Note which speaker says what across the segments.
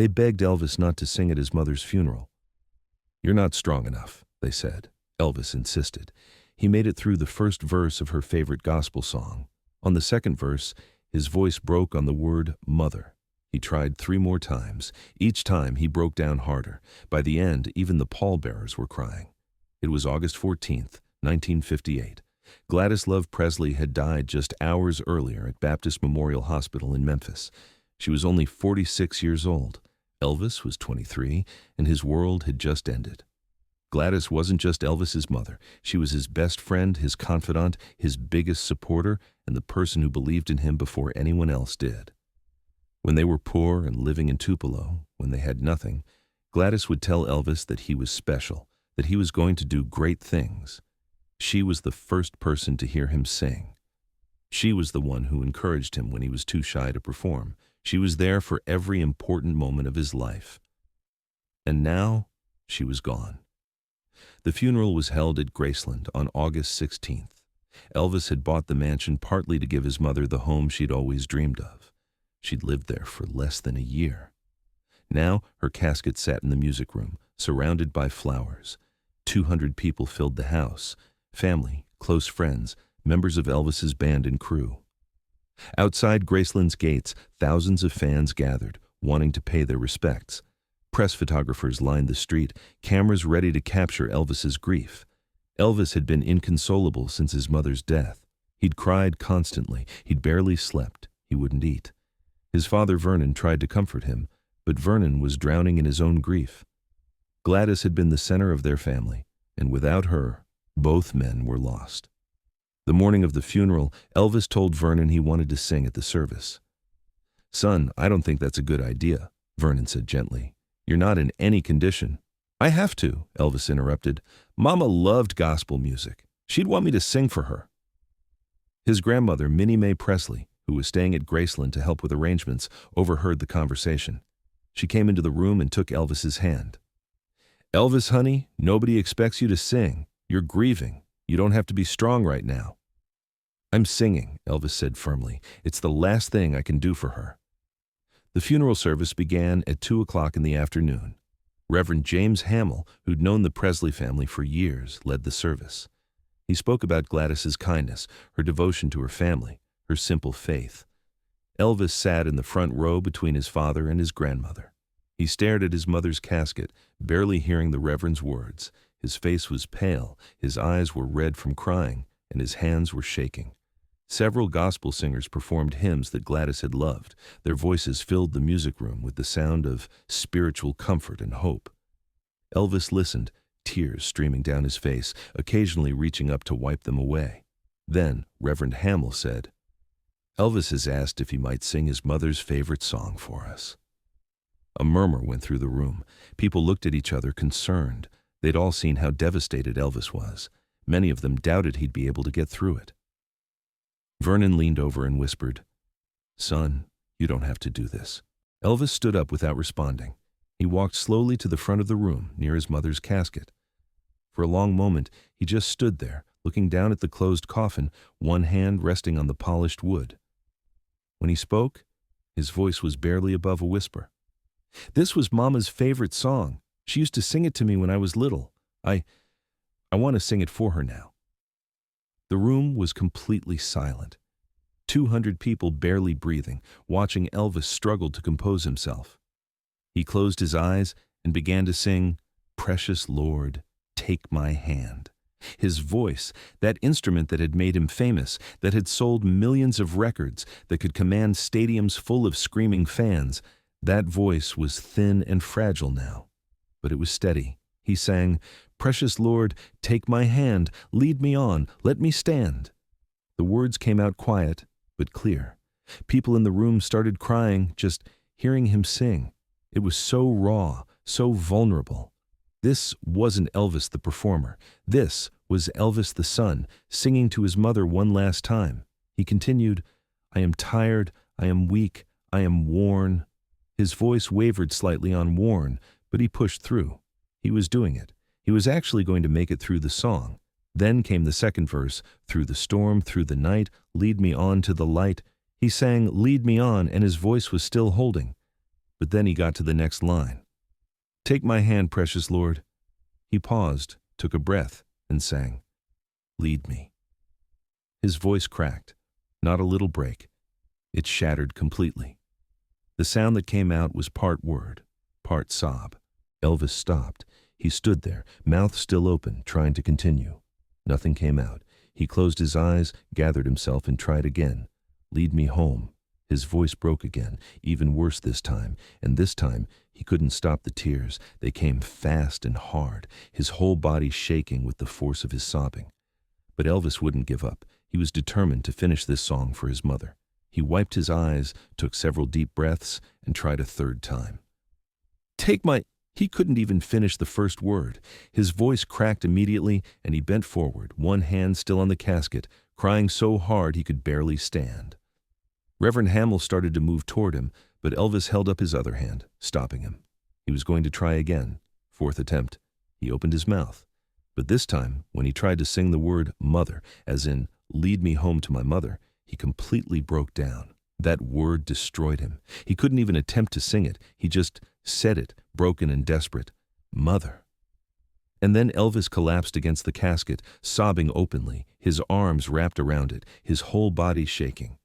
Speaker 1: They begged Elvis not to sing at his mother's funeral. "You're not strong enough," they said. Elvis insisted. He made it through the first verse of her favorite gospel song. On the second verse, his voice broke on the word mother. He tried 3 more times. Each time he broke down harder. By the end, even the pallbearers were crying. It was August 14th, 1958. Gladys Love Presley had died just hours earlier at Baptist Memorial Hospital in Memphis. She was only 46 years old. Elvis was 23, and his world had just ended. Gladys wasn't just Elvis's mother. She was his best friend, his confidant, his biggest supporter, and the person who believed in him before anyone else did. When they were poor and living in Tupelo, when they had nothing, Gladys would tell Elvis that he was special, that he was going to do great things. She was the first person to hear him sing. She was the one who encouraged him when he was too shy to perform. She was there for every important moment of his life. And now, she was gone. The funeral was held at Graceland on August 16th. Elvis had bought the mansion partly to give his mother the home she'd always dreamed of. She'd lived there for less than a year. Now her casket sat in the music room, surrounded by flowers. 200 people filled the house, family, close friends, members of Elvis's band and crew. Outside Graceland's gates, thousands of fans gathered, wanting to pay their respects. Press photographers lined the street, cameras ready to capture Elvis's grief. Elvis had been inconsolable since his mother's death. He'd cried constantly. He'd barely slept. He wouldn't eat. His father Vernon tried to comfort him, but Vernon was drowning in his own grief. Gladys had been the center of their family, and without her, both men were lost. The morning of the funeral, Elvis told Vernon he wanted to sing at the service. "Son, I don't think that's a good idea," Vernon said gently. "You're not in any condition." "I have to," Elvis interrupted. "Mama loved gospel music. She'd want me to sing for her." His grandmother, Minnie Mae Presley, who was staying at Graceland to help with arrangements, overheard the conversation. She came into the room and took Elvis's hand. "Elvis, honey, nobody expects you to sing. You're grieving. You don't have to be strong right now." "I'm singing," Elvis said firmly. "It's the last thing I can do for her." The funeral service began at 2 o'clock in the afternoon. Reverend James Hamill, who'd known the Presley family for years, led the service. He spoke about Gladys's kindness, her devotion to her family, her simple faith. Elvis sat in the front row between his father and his grandmother. He stared at his mother's casket, barely hearing the Reverend's words. His face was pale, his eyes were red from crying, and his hands were shaking. Several gospel singers performed hymns that Gladys had loved. Their voices filled the music room with the sound of spiritual comfort and hope. Elvis listened, tears streaming down his face, occasionally reaching up to wipe them away. Then Reverend Hamill said, "Elvis has asked if he might sing his mother's favorite song for us." A murmur went through the room. People looked at each other, concerned. They'd all seen how devastated Elvis was. Many of them doubted he'd be able to get through it. Vernon leaned over and whispered, "Son, you don't have to do this." Elvis stood up without responding. He walked slowly to the front of the room, near his mother's casket. For a long moment, he just stood there, looking down at the closed coffin, one hand resting on the polished wood. When he spoke, his voice was barely above a whisper. "This was Mama's favorite song. She used to sing it to me when I was little. I want to sing it for her now." The room was completely silent. 200 people barely breathing, watching Elvis struggle to compose himself. He closed his eyes and began to sing, "Precious Lord, Take My Hand." His voice, that instrument that had made him famous, that had sold millions of records, that could command stadiums full of screaming fans, that voice was thin and fragile now. But it was steady. He sang, "Precious Lord, take my hand, lead me on, let me stand." The words came out quiet, but clear. People in the room started crying, just hearing him sing. It was so raw, so vulnerable. This wasn't Elvis the performer. This was Elvis the son, singing to his mother one last time. He continued, "I am tired, I am weak, I am worn." His voice wavered slightly on worn, but he pushed through. He was doing it. He was actually going to make it through the song. Then came the second verse, "Through the storm, through the night, lead me on to the light." He sang, "Lead me on," and his voice was still holding. But then he got to the next line. Take my hand, precious Lord. He paused, took a breath, and sang, Lead me. His voice cracked, not a little break. It shattered completely. The sound that came out was part word, part sob. Elvis stopped. He stood there, mouth still open, trying to continue. Nothing came out. He closed his eyes, gathered himself, and tried again. Lead me home. His voice broke again, even worse this time, and this time he couldn't stop the tears. They came fast and hard, his whole body shaking with the force of his sobbing. But Elvis wouldn't give up. He was determined to finish this song for his mother. He wiped his eyes, took several deep breaths, and tried a third time. Take my... He couldn't even finish the first word. His voice cracked immediately, and he bent forward, one hand still on the casket, crying so hard he could barely stand. Reverend Hamill started to move toward him, but Elvis held up his other hand, stopping him. He was going to try again. Fourth attempt. He opened his mouth. But this time, when he tried to sing the word mother, as in, lead me home to my mother, he completely broke down. That word destroyed him. He couldn't even attempt to sing it. He just said it, broken and desperate. Mother. And then Elvis collapsed against the casket, sobbing openly, his arms wrapped around it, his whole body shaking.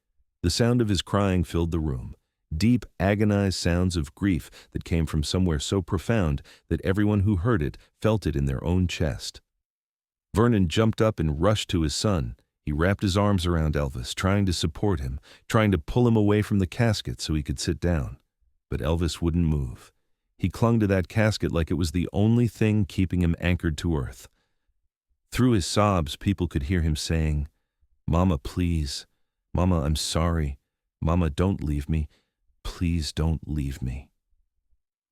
Speaker 1: The sound of his crying filled the room. Deep, agonized sounds of grief that came from somewhere so profound that everyone who heard it felt it in their own chest. Vernon jumped up and rushed to his son. He wrapped his arms around Elvis, trying to support him, trying to pull him away from the casket so he could sit down. But Elvis wouldn't move. He clung to that casket like it was the only thing keeping him anchored to earth. Through his sobs, people could hear him saying, Mama, please. Mama, I'm sorry. Mama, don't leave me. Please don't leave me.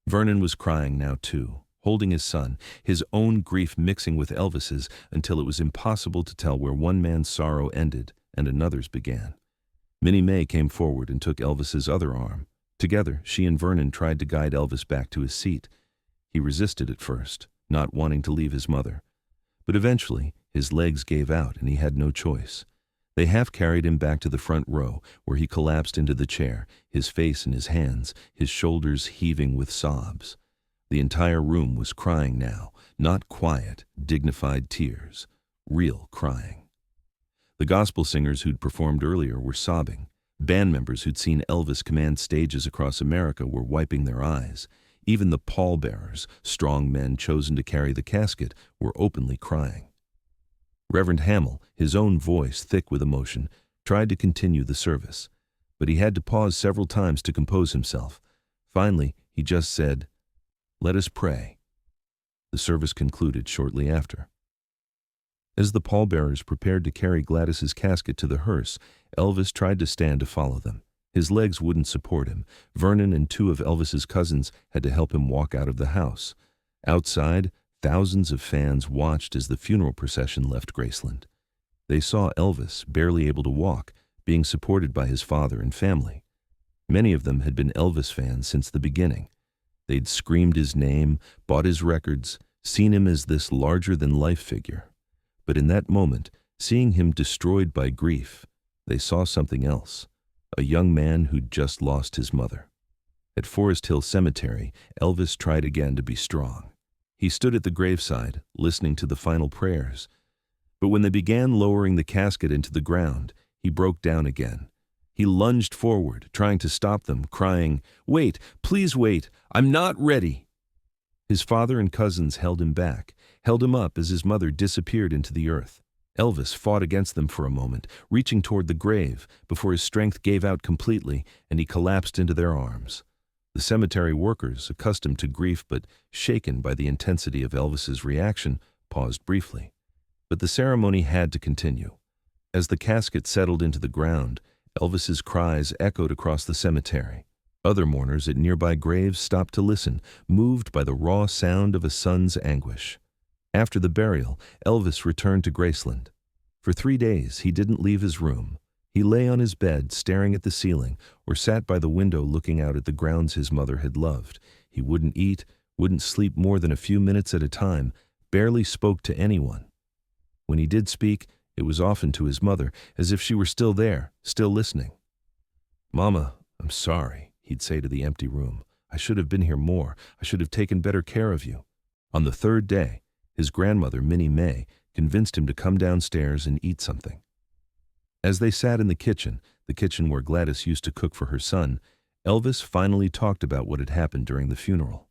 Speaker 1: Vernon was crying now too, holding his son, his own grief mixing with Elvis's until it was impossible to tell where one man's sorrow ended and another's began. Minnie May came forward and took Elvis's other arm. Together, she and Vernon tried to guide Elvis back to his seat. He resisted at first, not wanting to leave his mother. But eventually, his legs gave out and he had no choice. They half-carried him back to the front row, where he collapsed into the chair, his face in his hands, his shoulders heaving with sobs. The entire room was crying now, not quiet, dignified tears, real crying. The gospel singers who'd performed earlier were sobbing. Band members who'd seen Elvis command stages across America were wiping their eyes. Even the pallbearers, strong men chosen to carry the casket, were openly crying. Reverend Hamill, his own voice thick with emotion, tried to continue the service, but he had to pause several times to compose himself. Finally, he just said, Let us pray. The service concluded shortly after. As the pallbearers prepared to carry Gladys's casket to the hearse, Elvis tried to stand to follow them. His legs wouldn't support him. Vernon and two of Elvis's cousins had to help him walk out of the house. Outside, thousands of fans watched as the funeral procession left Graceland. They saw Elvis, barely able to walk, being supported by his father and family. Many of them had been Elvis fans since the beginning. They'd screamed his name, bought his records, seen him as this larger-than-life figure. But in that moment, seeing him destroyed by grief, they saw something else, a young man who'd just lost his mother. At Forest Hill Cemetery, Elvis tried again to be strong. He stood at the graveside, listening to the final prayers. But when they began lowering the casket into the ground, he broke down again. He lunged forward, trying to stop them, crying, Wait, please wait, I'm not ready. His father and cousins held him back, held him up as his mother disappeared into the earth. Elvis fought against them for a moment, reaching toward the grave, before his strength gave out completely and he collapsed into their arms. The cemetery workers, accustomed to grief but shaken by the intensity of Elvis's reaction, paused briefly. But the ceremony had to continue. As the casket settled into the ground, Elvis's cries echoed across the cemetery. Other mourners at nearby graves stopped to listen, moved by the raw sound of a son's anguish. After the burial, Elvis returned to Graceland. For 3 days, he didn't leave his room. He lay on his bed, staring at the ceiling, or sat by the window looking out at the grounds his mother had loved. He wouldn't eat, wouldn't sleep more than a few minutes at a time, barely spoke to anyone. When he did speak, it was often to his mother, as if she were still there, still listening. "Mama, I'm sorry," he'd say to the empty room. I should have been here more. I should have taken better care of you." On the third day, his grandmother, Minnie May, convinced him to come downstairs and eat something. As they sat in the kitchen where Gladys used to cook for her son, Elvis finally talked about what had happened during the funeral.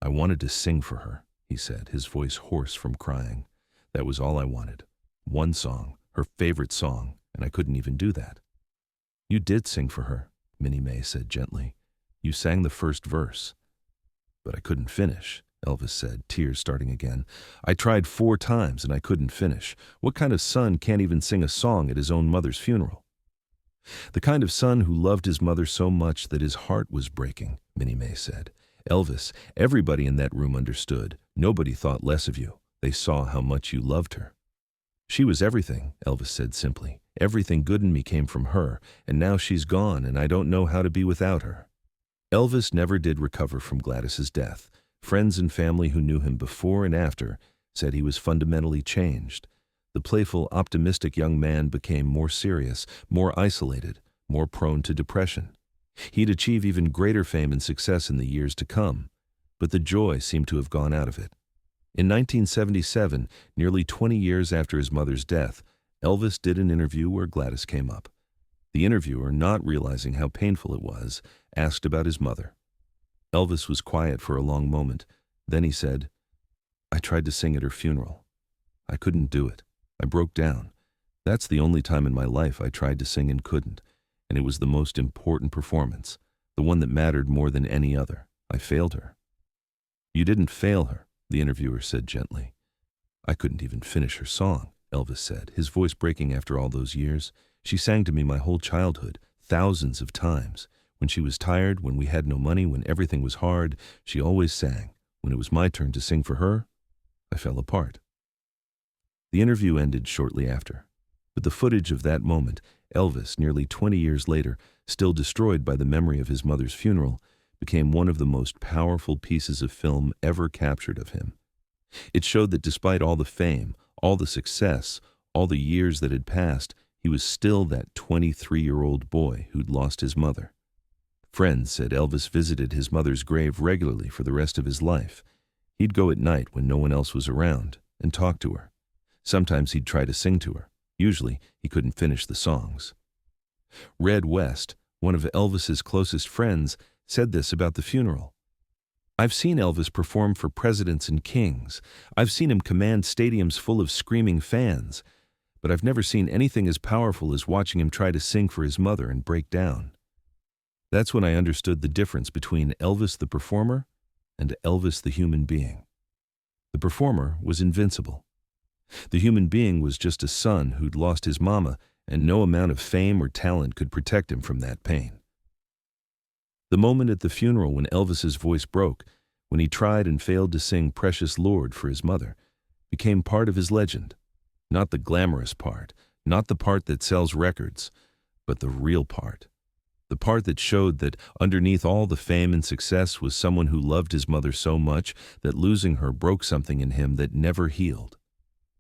Speaker 1: "I wanted to sing for her," he said, his voice hoarse from crying. "That was all I wanted. One song, her favorite song, and I couldn't even do that." "You did sing for her," Minnie May said gently. "You sang the first verse." "But I couldn't finish," Elvis said, tears starting again. "I tried 4 times and I couldn't finish. What kind of son can't even sing a song at his own mother's funeral?" "The kind of son who loved his mother so much that his heart was breaking," Minnie May said. "Elvis, everybody in that room understood. Nobody thought less of you. They saw how much you loved her." "She was everything," Elvis said simply. "Everything good in me came from her, and now she's gone and I don't know how to be without her." Elvis never did recover from Gladys's death. Friends and family who knew him before and after said he was fundamentally changed. The playful, optimistic young man became more serious, more isolated, more prone to depression. He'd achieve even greater fame and success in the years to come, but the joy seemed to have gone out of it. In 1977, nearly 20 years after his mother's death, Elvis did an interview where Gladys came up. The interviewer, not realizing how painful it was, asked about his mother. Elvis was quiet for a long moment. Then he said, "I tried to sing at her funeral. I couldn't do it. I broke down. That's the only time in my life I tried to sing and couldn't, and it was the most important performance, the one that mattered more than any other. I failed her." "You didn't fail her," the interviewer said gently. "I couldn't even finish her song," Elvis said, his voice breaking after all those years. "She sang to me my whole childhood, thousands of times. When she was tired, when we had no money, when everything was hard, she always sang. When it was my turn to sing for her, I fell apart." The interview ended shortly after, but the footage of that moment, Elvis, nearly 20 years later, still destroyed by the memory of his mother's funeral, became one of the most powerful pieces of film ever captured of him. It showed that despite all the fame, all the success, all the years that had passed, he was still that 23-year-old boy who'd lost his mother. Friends said Elvis visited his mother's grave regularly for the rest of his life. He'd go at night when no one else was around and talk to her. Sometimes he'd try to sing to her. Usually, he couldn't finish the songs. Red West, one of Elvis's closest friends, said this about the funeral. "I've seen Elvis perform for presidents and kings. I've seen him command stadiums full of screaming fans. But I've never seen anything as powerful as watching him try to sing for his mother and break down. That's when I understood the difference between Elvis the performer and Elvis the human being. The performer was invincible. The human being was just a son who'd lost his mama, and no amount of fame or talent could protect him from that pain." The moment at the funeral when Elvis's voice broke, when he tried and failed to sing Precious Lord for his mother, became part of his legend. Not the glamorous part, not the part that sells records, but the real part. The part that showed that underneath all the fame and success was someone who loved his mother so much that losing her broke something in him that never healed.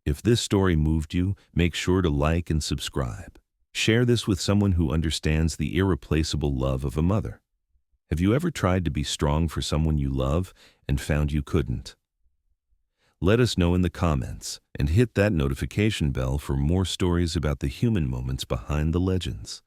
Speaker 1: If this story moved you, make sure to like and subscribe. Share this with someone who understands the irreplaceable love of a mother. Have you ever tried to be strong for someone you love and found you couldn't? Let us know in the comments and hit that notification bell for more stories about the human moments behind the legends.